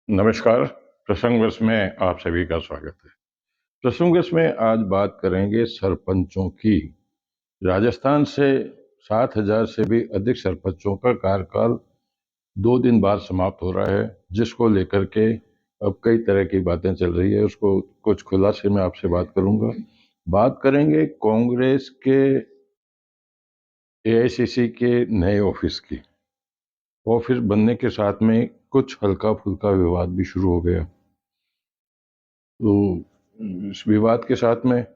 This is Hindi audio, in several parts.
नमस्कार। प्रसंगवश में आप सभी का स्वागत है। प्रसंगवश में आज बात करेंगे सरपंचों की। राजस्थान से 7,000 से भी अधिक सरपंचों का कार्यकाल 2 दिन बाद समाप्त हो रहा है, जिसको लेकर के अब कई तरह की बातें चल रही है। उसको कुछ खुलासे में आपसे बात करूंगा। बात करेंगे कांग्रेस के एआईसीसी के नए ऑफिस की। ऑफिस बनने के साथ में कुछ हल्का फुल्का विवाद भी शुरू हो गया। तो इस विवाद के साथ में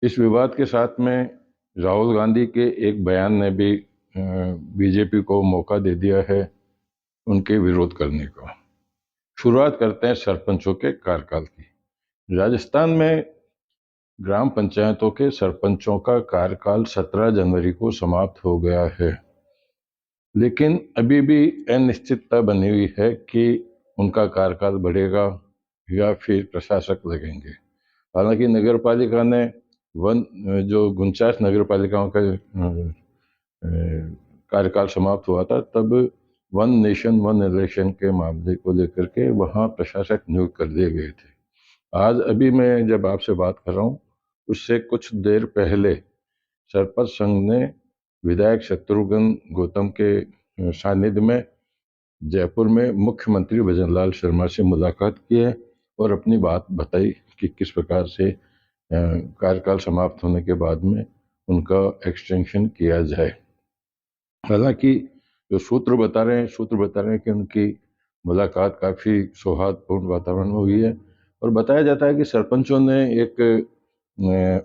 इस विवाद के साथ में राहुल गांधी के एक बयान ने भी बीजेपी को मौका दे दिया है उनके विरोध करने का। शुरुआत करते हैं सरपंचों के कार्यकाल की। राजस्थान में ग्राम पंचायतों के सरपंचों का कार्यकाल 17 जनवरी को समाप्त हो गया है, लेकिन अभी भी अनिश्चितता बनी हुई है कि उनका कार्यकाल बढ़ेगा या फिर प्रशासक लगेंगे। हालांकि नगर पालिका ने वन जो 49 नगर पालिकाओं का कार्यकाल समाप्त हुआ था, तब वन नेशन वन इलेक्शन के मामले को लेकर के वहाँ प्रशासक नियुक्त कर दिए गए थे। आज अभी मैं जब आपसे बात कर रहा हूँ, उससे कुछ देर पहले सरपंच संघ ने विधायक शत्रुघ्न गौतम के सानिध्य में जयपुर में मुख्यमंत्री भजनलाल शर्मा से मुलाकात की है और अपनी बात बताई कि किस प्रकार से कार्यकाल समाप्त होने के बाद में उनका एक्सटेंशन किया जाए। हालांकि जो सूत्र बता रहे हैं कि उनकी मुलाकात काफ़ी सौहार्दपूर्ण वातावरण में हुई है। और बताया जाता है कि सरपंचों ने एक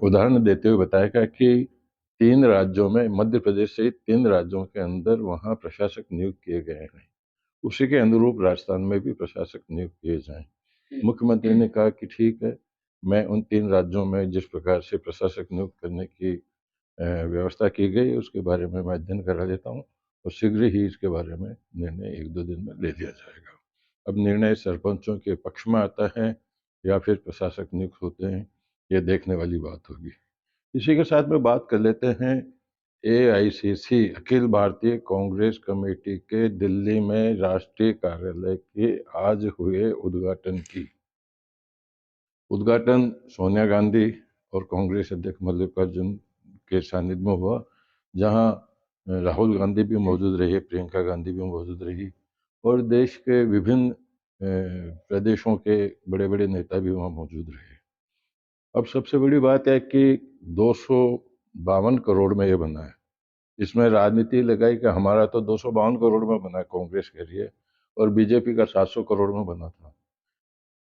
उदाहरण देते हुए बताया कि 3 राज्यों में, मध्य प्रदेश सहित 3 राज्यों के अंदर वहाँ प्रशासक नियुक्त किए गए हैं। उसी के अनुरूप राजस्थान में भी प्रशासक नियुक्त किए जाएं। मुख्यमंत्री ने कहा कि ठीक है, मैं उन 3 राज्यों में जिस प्रकार से प्रशासक नियुक्त करने की व्यवस्था की गई उसके बारे में मैं अध्ययन करा देता हूँ और शीघ्र ही इसके बारे में निर्णय 1-2 दिन में ले लिया जाएगा। अब निर्णय सरपंचों के पक्ष में आता है या फिर प्रशासक नियुक्त होते हैं, ये देखने वाली बात होगी। इसी के साथ में बात कर लेते हैं एआईसीसी अखिल भारतीय कांग्रेस कमेटी के दिल्ली में राष्ट्रीय कार्यालय के आज हुए उद्घाटन सोनिया गांधी और कांग्रेस अध्यक्ष मल्लिकार्जुन के सानिध्य में हुआ, जहां राहुल गांधी भी मौजूद रही, प्रियंका गांधी भी मौजूद रही और देश के विभिन्न प्रदेशों के बड़े बड़े नेता भी वहां मौजूद रहे। अब सबसे बड़ी बात है कि 252 करोड़ में ये बना है। इसमें राजनीति लगाई कि हमारा तो 252 करोड़ में बना है, कांग्रेस कह रही है, और बीजेपी का 700 करोड़ में बना था।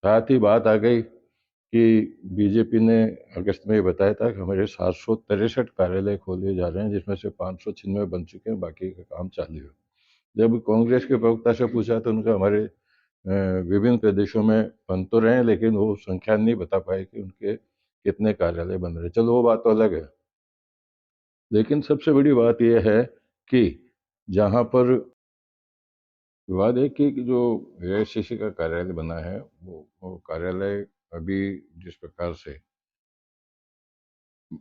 साथ ही बात आ गई कि बीजेपी ने अगस्त में ये बताया था कि हमारे 763 कार्यालय खोले जा रहे हैं, जिसमें से 596 बन चुके हैं, बाकी का काम चालू है। जब कांग्रेस के प्रवक्ता से पूछा तो उनका हमारे विभिन्न प्रदेशों में बन तो रहे हैं, लेकिन वो संख्या नहीं बता पाए कि उनके कितने कार्यालय बन रहे। चलो वो बात तो अलग है, लेकिन सबसे बड़ी बात यह है कि जहाँ पर विवाद है कि जो एआईसीसी का कार्यालय बना है, वो कार्यालय अभी जिस प्रकार से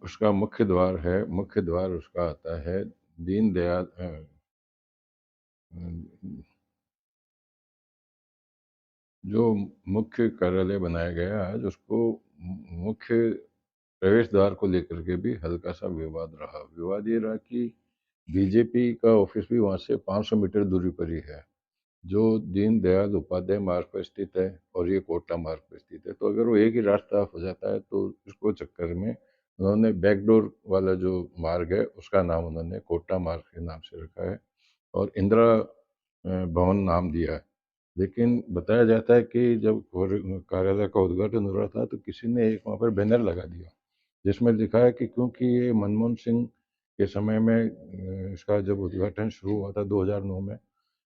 उसका मुख्य द्वार उसका आता है दीनदयाल जो मुख्य कार्यालय बनाया गया है आज, उसको मुख्य प्रवेश द्वार को लेकर के भी हल्का सा विवाद रहा। विवाद ये रहा कि बीजेपी का ऑफिस भी वहां से 500 मीटर दूरी पर ही है, जो दीनदयाल उपाध्याय मार्ग पर स्थित है और ये कोटा मार्ग पर स्थित है। तो अगर वो एक ही रास्ता हो जाता है तो इसको चक्कर में उन्होंने बैकडोर वाला जो मार्ग है उसका नाम उन्होंने कोटा मार्ग के नाम से रखा है और इंदिरा भवन नाम दिया है। लेकिन बताया जाता है कि जब कार्यालय का उद्घाटन हो रहा था तो किसी ने एक वहाँ पर बैनर लगा दिया जिसमें लिखा है कि क्योंकि ये मनमोहन सिंह के समय में इसका जब उद्घाटन शुरू हुआ था 2009 में,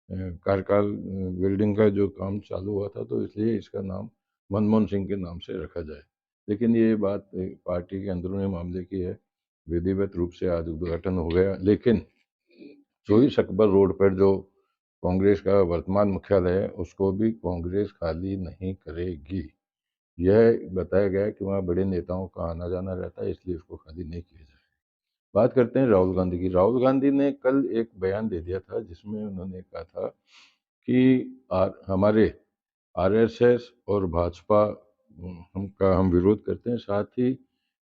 कार्यकाल बिल्डिंग का जो काम चालू हुआ था, तो इसलिए इसका नाम मनमोहन सिंह के नाम से रखा जाए। लेकिन ये बात पार्टी के अंदरूनी मामले की है। विधिवत रूप से आज उद्घाटन हो गया, लेकिन 24 अकबर रोड पर जो कांग्रेस का वर्तमान मुख्यालय है उसको भी कांग्रेस खाली नहीं करेगी। यह बताया गया है कि वहाँ बड़े नेताओं का आना जाना रहता है, इसलिए उसको खाली नहीं किया जाए। बात करते हैं राहुल गांधी की। राहुल गांधी ने कल एक बयान दे दिया था जिसमें उन्होंने कहा था कि हमारे आरएसएस और भाजपा हम विरोध करते हैं, साथ ही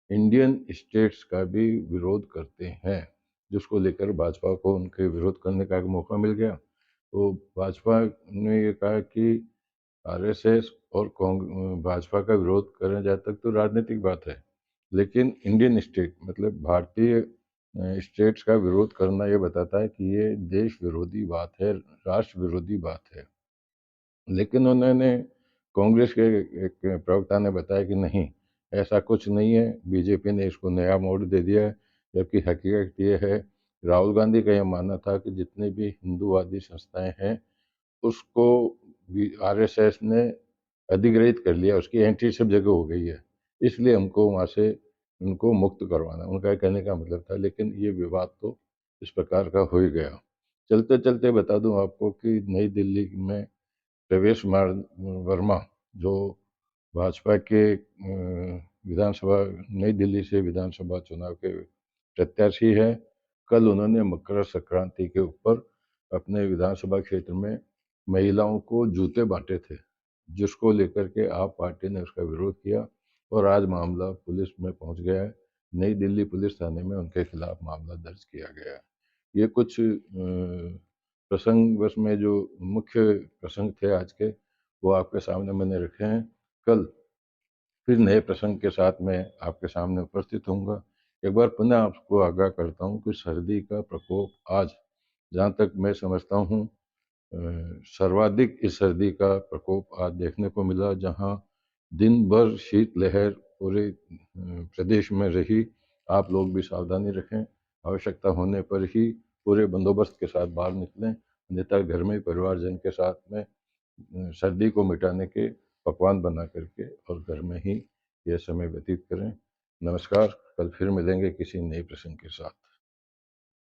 इंडियन स्टेट्स का भी विरोध करते हैं, जिसको लेकर भाजपा को उनके विरोध करने का एक मौका मिल गया। तो भाजपा ने ये कहा कि आरएसएस और भाजपा का विरोध करें जहाँ तक तो राजनीतिक बात है, लेकिन इंडियन स्टेट मतलब भारतीय स्टेट्स का विरोध करना ये बताता है कि ये देश विरोधी बात है, राष्ट्र विरोधी बात है। लेकिन उन्होंने कांग्रेस के एक प्रवक्ता ने बताया कि नहीं, ऐसा कुछ नहीं है, बीजेपी ने इसको नया मोड़ दे दिया है, जबकि हकीकत ये है, राहुल गांधी का यह मानना था कि जितनी भी हिंदूवादी संस्थाएं हैं उसको आरएसएस ने अधिग्रहित कर लिया, उसकी एंट्री सब जगह हो गई है, इसलिए हमको वहाँ से उनको मुक्त करवाना, उनका कहने का मतलब था। लेकिन ये विवाद तो इस प्रकार का हो ही गया। चलते चलते बता दूं आपको कि नई दिल्ली में प्रवेश वर्मा जो भाजपा के विधानसभा नई दिल्ली से विधानसभा चुनाव के प्रत्याशी है, कल उन्होंने मकर संक्रांति के ऊपर अपने विधानसभा क्षेत्र में महिलाओं को जूते बांटे थे, जिसको लेकर के आप पार्टी ने उसका विरोध किया और आज मामला पुलिस में पहुंच गया है। नई दिल्ली पुलिस थाने में उनके खिलाफ मामला दर्ज किया गया है। ये कुछ प्रसंग बस में जो मुख्य प्रसंग थे आज के, वो आपके सामने मैंने रखे हैं। कल फिर नए प्रसंग के साथ मैं आपके सामने उपस्थित होऊंगा। एक बार पुनः आपको आगाह करता हूँ कि सर्दी का प्रकोप आज, जहाँ तक मैं समझता हूँ, सर्वाधिक इस सर्दी का प्रकोप आज देखने को मिला, जहाँ दिन भर शीतलहर पूरे प्रदेश में रही। आप लोग भी सावधानी रखें, आवश्यकता होने पर ही पूरे बंदोबस्त के साथ बाहर निकलें, अन्यथा घर में परिवारजन के साथ में सर्दी को मिटाने के पकवान बना करके और घर में ही यह समय व्यतीत करें। नमस्कार, कल फिर मिलेंगे किसी नए प्रसंग के साथ।